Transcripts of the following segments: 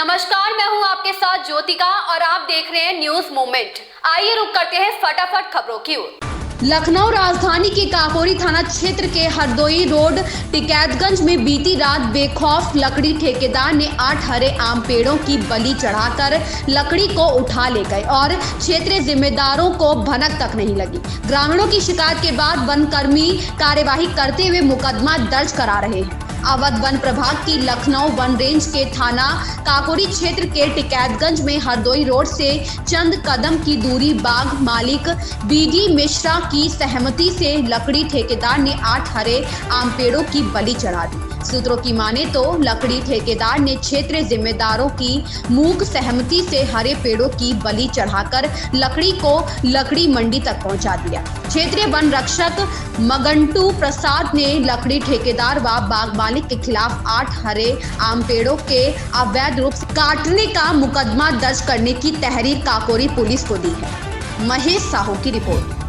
नमस्कार, मैं हूं आपके साथ ज्योतिका और आप देख रहे हैं न्यूज मोमेंट। आइए रुक करते हैं फटाफट खबरों की ओर। लखनऊ राजधानी के काकोरी थाना क्षेत्र के हरदोई रोड टिकैतगंज में बीती रात बेखौफ लकड़ी ठेकेदार ने 8 हरे आम पेड़ों की बलि चढ़ाकर लकड़ी को उठा ले गए और क्षेत्रीय जिम्मेदारों को भनक तक नहीं लगी। ग्रामीणों की शिकायत के बाद वन कर्मी कार्यवाही करते हुए मुकदमा दर्ज करा रहे हैं। अवध वन प्रभाग की लखनऊ वन रेंज के थाना काकोरी क्षेत्र के टिकैतगंज में हरदोई रोड से चंद कदम की दूरी बाग मालिक बीडी मिश्रा की सहमति से लकड़ी ठेकेदार ने 8 हरे आम पेड़ों की बलि चढ़ा दी। सूत्रों की माने तो लकड़ी ठेकेदार ने क्षेत्रीय जिम्मेदारों की मूक सहमति से हरे पेड़ों की बलि चढ़ाकर लकड़ी को लकड़ी मंडी तक पहुंचा दिया। क्षेत्रीय वन रक्षक मगंटू प्रसाद ने लकड़ी ठेकेदार व बाग मालिक के खिलाफ 8 हरे आम पेड़ों के अवैध रूप से काटने का मुकदमा दर्ज करने की तहरीर काकोरी पुलिस को दी है। महेश साहू की रिपोर्ट।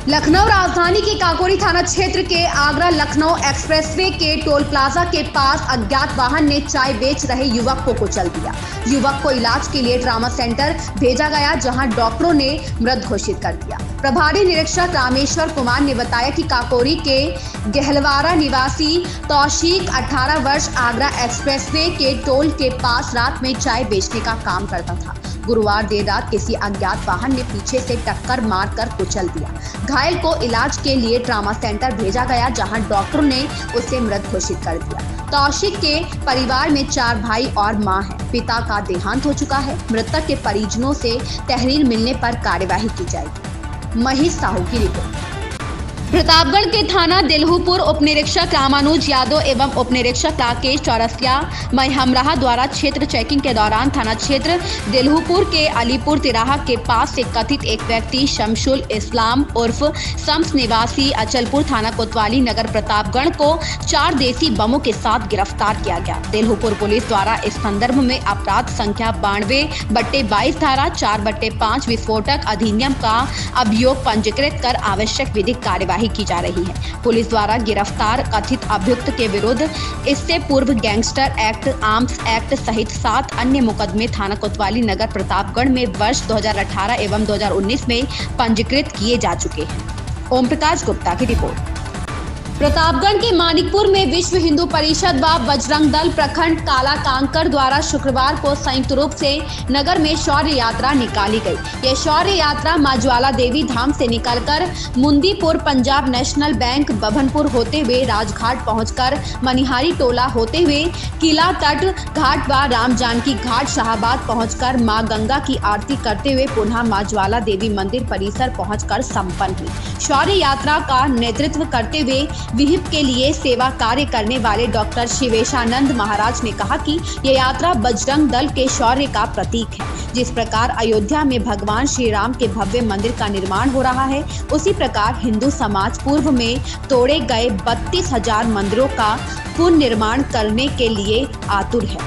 लखनऊ राजधानी के काकोरी थाना क्षेत्र के आगरा लखनऊ एक्सप्रेसवे के टोल प्लाजा के पास अज्ञात वाहन ने चाय बेच रहे युवक को कुचल दिया। युवक को इलाज के लिए ट्रामा सेंटर भेजा गया, जहां डॉक्टरों ने मृत घोषित कर दिया। प्रभारी निरीक्षक रामेश्वर कुमार ने बताया कि काकोरी के गहलवारा निवासी तौशीक 18 वर्ष आगरा एक्सप्रेसवे के टोल के पास रात में चाय बेचने का काम करता था। गुरुवार देर रात किसी अज्ञात वाहन ने पीछे से टक्कर मारकर कुचल दिया। घायल को इलाज के लिए ट्रामा सेंटर भेजा गया, जहां डॉक्टरों ने उसे मृत घोषित कर दिया। तौशीक के परिवार में 4 भाई और मां है। पिता का देहांत हो चुका है। मृतक के परिजनों से तहरीर मिलने पर कार्यवाही की जाएगी। महेश साहू की रिपोर्ट। प्रतापगढ़ के थाना दिल्हुपुर उप निरीक्षक रामानुज यादव एवं उप निरीक्षक राकेश चौरसिया हमराहा द्वारा क्षेत्र चेकिंग के दौरान थाना क्षेत्र दिल्हुपुर के अलीपुर तिराहा के पास से कथित एक व्यक्ति शमशुल इस्लाम उर्फ शम्स निवासी अचलपुर थाना कोतवाली नगर प्रतापगढ़ को 4 देसी बमों के साथ गिरफ्तार किया गया। दिल्हुपुर पुलिस द्वारा इस संदर्भ में अपराध संख्या 92/22 धारा 4/5 विस्फोटक अधिनियम का अभियोग पंजीकृत कर आवश्यक विधिक कार्यवाही की जा रही है। पुलिस द्वारा गिरफ्तार कथित अभियुक्त के विरुद्ध इससे पूर्व गैंगस्टर एक्ट, आर्म्स एक्ट सहित 7 अन्य मुकदमे थाना कोतवाली नगर प्रतापगढ़ में वर्ष 2018 एवं 2019 में पंजीकृत किए जा चुके हैं। ओम प्रकाश गुप्ता की रिपोर्ट। प्रतापगढ़ के मानिकपुर में विश्व हिंदू परिषद व बजरंग दल प्रखंड काला कांकर द्वारा शुक्रवार को संयुक्त रूप से नगर में शौर्य यात्रा निकाली गई। यह शौर्य यात्रा मां ज्वाला देवी धाम से निकलकर मुंदीपुर, पंजाब नेशनल बैंक, बभनपुर होते हुए राजघाट पहुंचकर मनिहारी टोला होते हुए किला तट घाट व राम जानकी घाट शाहबाद पहुंचकर मां गंगा की आरती करते हुए पुनः मां ज्वाला देवी मंदिर परिसर पहुंचकर संपन्न हुई। शौर्य यात्रा का नेतृत्व करते हुए विहिप के लिए सेवा कार्य करने वाले डॉक्टर शिवेशानंद महाराज ने कहा कि यह यात्रा बजरंग दल के शौर्य का प्रतीक है। जिस प्रकार अयोध्या में भगवान श्री राम के भव्य मंदिर का निर्माण हो रहा है, उसी प्रकार हिंदू समाज पूर्व में तोड़े गए 32,000 मंदिरों का पुनर्निर्माण करने के लिए आतुर है।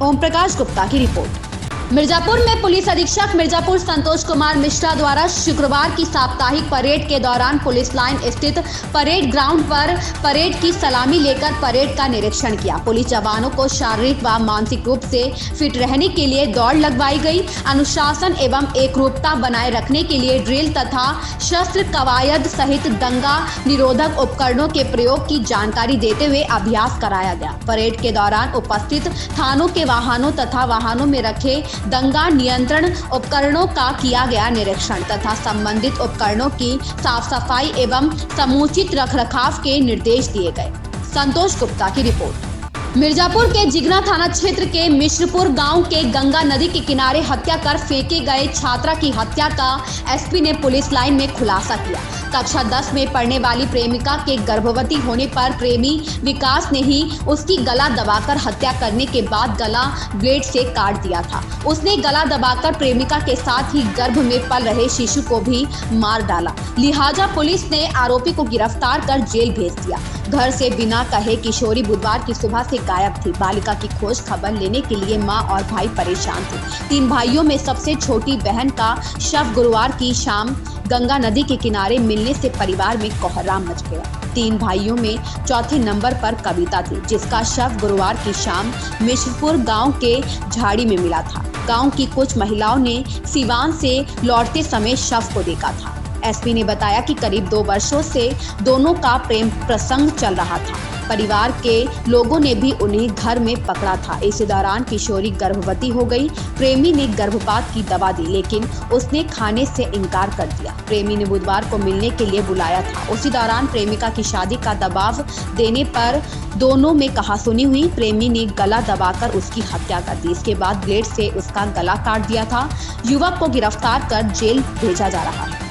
ओम प्रकाश गुप्ता की रिपोर्ट। मिर्जापुर में पुलिस अधीक्षक मिर्जापुर संतोष कुमार मिश्रा द्वारा शुक्रवार की साप्ताहिक परेड के दौरान पुलिस लाइन स्थित परेड ग्राउंड पर परेड की सलामी लेकर परेड का निरीक्षण किया। पुलिस जवानों को शारीरिक व मानसिक रूप से फिट रहने के लिए दौड़ लगवाई गई। अनुशासन एवं एकरूपता बनाए रखने के लिए ड्रिल तथा शस्त्र कवायद सहित दंगा निरोधक उपकरणों के प्रयोग की जानकारी देते हुए अभ्यास कराया गया। परेड के दौरान उपस्थित थानों के वाहनों तथा वाहनों में रखे दंगा नियंत्रण उपकरणों का किया गया निरीक्षण तथा संबंधित उपकरणों की साफ सफाई एवं समुचित रखरखाव के निर्देश दिए गए। संतोष गुप्ता की रिपोर्ट। मिर्जापुर के जिगना थाना क्षेत्र के मिश्रपुर गांव के गंगा नदी के किनारे हत्या कर फेंके गए छात्रा की हत्या का एसपी ने पुलिस लाइन में खुलासा किया। कक्षा 10 में पढ़ने वाली प्रेमिका के गर्भवती होने पर प्रेमी विकास ने ही उसकी गला दबाकर हत्या करने के बाद गला ब्लेड से काट दिया था। उसने गला दबाकर प्रेमिका के साथ ही गर्भ में पल रहे शिशु को भी मार डाला। लिहाजा पुलिस ने आरोपी को गिरफ्तार कर जेल भेज दिया। घर से बिना कहे किशोरी बुधवार की सुबह से गायब थी। बालिका की खोज खबर लेने के लिए मां और भाई परेशान थे। 3 भाइयों में सबसे छोटी बहन का शव गुरुवार की शाम गंगा नदी के किनारे मिलने से परिवार में कोहराम मच गया। तीन भाइयों में चौथे नंबर पर कविता थी, जिसका शव गुरुवार की शाम मिश्रपुर गांव के झाड़ी में मिला था। गांव की कुछ महिलाओं ने सिवान से लौटते समय शव को देखा था। एसपी ने बताया कि करीब 2 वर्षों से दोनों का प्रेम प्रसंग चल रहा था। परिवार के लोगों ने भी उन्हें घर में पकड़ा था। इसी दौरान किशोरी गर्भवती हो गई। प्रेमी ने गर्भपात की दवा दी, लेकिन उसने खाने से इनकार कर दिया। प्रेमी ने बुधवार को मिलने के लिए बुलाया था। उसी दौरान प्रेमिका की शादी का दबाव देने पर दोनों में कहासुनी हुई। प्रेमी ने गला दबाकर उसकी हत्या कर दी। इसके बाद ब्लेड से उसका गला काट दिया था। युवक को गिरफ्तार कर जेल भेजा जा रहा है।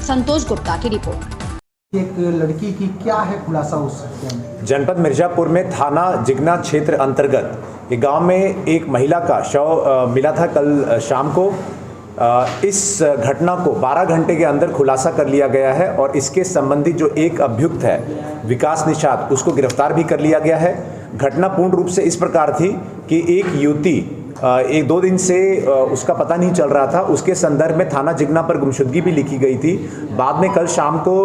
संतोष गुप्ता की रिपोर्ट। एक लड़की की क्या है खुलासा उस हत्या में? जनपद मिर्जापुर में थाना जिगना क्षेत्र अंतर्गत एक गांव में एक महिला का शव मिला था कल शाम को। इस घटना को 12 घंटे के अंदर खुलासा कर लिया गया है और इसके संबंधी जो एक अभियुक्त है विकास निषाद, उसको गिरफ्तार भी कर लिया गया है। घटना पूर्ण रूप से इस प्रकार थी कि एक युवती 1-2 दिन से उसका पता नहीं चल रहा था। उसके संदर्भ में थाना जिगना पर गुमशुदगी भी लिखी गई थी। बाद में कल शाम को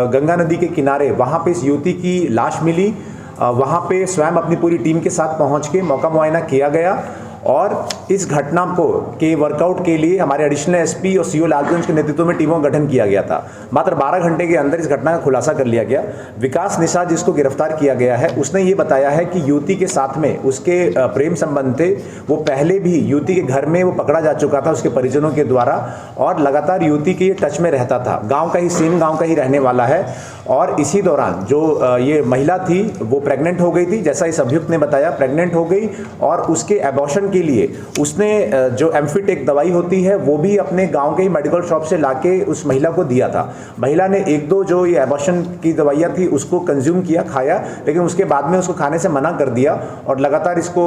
गंगा नदी के किनारे वहाँ पे इस युवती की लाश मिली। वहाँ पे स्वयं अपनी पूरी टीम के साथ पहुँच के मौका मुआयना किया गया और इस घटना को के वर्कआउट के लिए हमारे एडिशनल एसपी और सीओ लालगंज के नेतृत्व में टीमों का गठन किया गया था। मात्र 12 घंटे के अंदर इस घटना का खुलासा कर लिया गया। विकास निषाद जिसको गिरफ्तार किया गया है, उसने ये बताया है कि युवती के साथ में उसके प्रेम संबंध थे। वो पहले भी युवती के घर में वो पकड़ा जा चुका था उसके परिजनों के द्वारा और लगातार युवती के टच में रहता था। गाँव का ही सेम गाँव का ही रहने वाला है और इसी दौरान जो ये महिला थी वो प्रेग्नेंट हो गई थी। जैसा इस अभियुक्त ने बताया, प्रेग्नेंट हो गई और उसके एबॉर्शन के लिए उसने जो एम्फीटेक दवाई होती है वो भी अपने गांव के ही मेडिकल शॉप से लाके उस महिला को दिया था। महिला ने 1-2 जो ये एबॉर्शन की दवाइयाँ थी उसको कंज्यूम किया, खाया, लेकिन उसके बाद में उसको खाने से मना कर दिया और लगातार इसको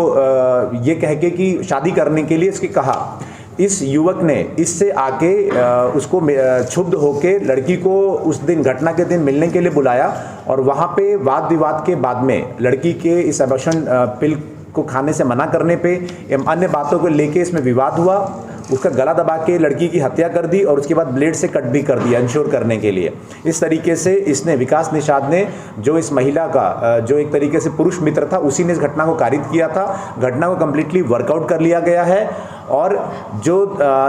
ये कह के कि शादी करने के लिए इसकी कहा। इस युवक ने इससे आके उसको क्षुब्ध होके लड़की को उस दिन घटना के दिन मिलने के लिए बुलाया और वहाँ पे वाद विवाद के बाद में लड़की के इस एबॉर्शन पिल को खाने से मना करने पे एवं अन्य बातों को लेके इसमें विवाद हुआ। उसका गला दबा के लड़की की हत्या कर दी और उसके बाद ब्लेड से कट भी कर दिया इंश्योर करने के लिए। इस तरीके से इसने विकास निषाद ने जो इस महिला का जो एक तरीके से पुरुष मित्र था उसी ने इस घटना को कारित किया था। घटना को कम्प्लीटली वर्कआउट कर लिया गया है और जो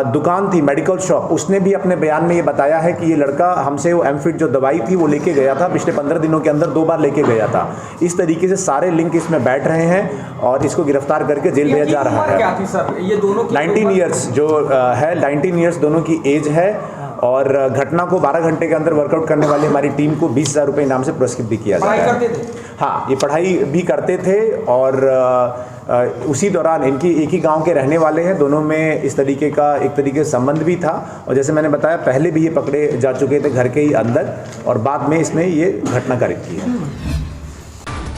दुकान थी मेडिकल शॉप, उसने भी अपने बयान में ये बताया है कि ये लड़का हमसे वो एम्फिट जो दवाई थी वो लेके गया था, पिछले 15 दिनों के अंदर 2 बार लेके गया था। इस तरीके से सारे लिंक इसमें बैठ रहे हैं और इसको गिरफ्तार करके जेल भेजा जा रहा है। क्या थी सर? ये दोनों 19 ईयर्स जो है 19 ईयर्स दोनों की एज है और घटना को 12 घंटे के अंदर वर्कआउट करने वाली हमारी टीम को 20,000 रुपये इनाम से पुरस्कृत भी किया जाता है। हाँ, ये पढ़ाई भी करते थे और उसी दौरान इनकी एक ही गांव के रहने वाले हैं। दोनों में इस तरीके का एक तरीके से संबंध भी था और जैसे मैंने बताया पहले भी ये पकड़े जा चुके थे घर के ही अंदर और बाद में इसने ये घटना कारित की है।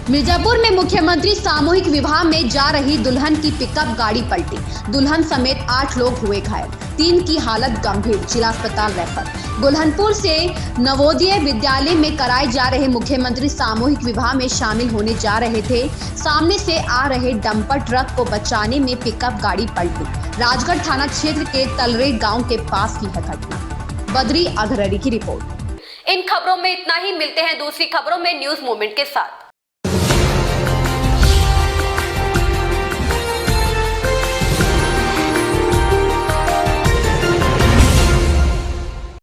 मिर्जापुर में मुख्यमंत्री सामूहिक विवाह में जा रही दुल्हन की पिकअप गाड़ी पलटी। दुल्हन समेत 8 लोग हुए घायल, 3 की हालत गंभीर, जिला अस्पताल रेफर। बुरहानपुर से नवोदय विद्यालय में कराए जा रहे मुख्यमंत्री सामूहिक विवाह में शामिल होने जा रहे थे। सामने से आ रहे डंपर ट्रक को बचाने में पिकअप गाड़ी पलटी। राजगढ़ थाना क्षेत्र के तलरे गांव के पास की है घटना। बद्री अघररी की रिपोर्ट। इन खबरों में इतना ही। मिलते हैं दूसरी खबरों में न्यूज मोमेंट के साथ।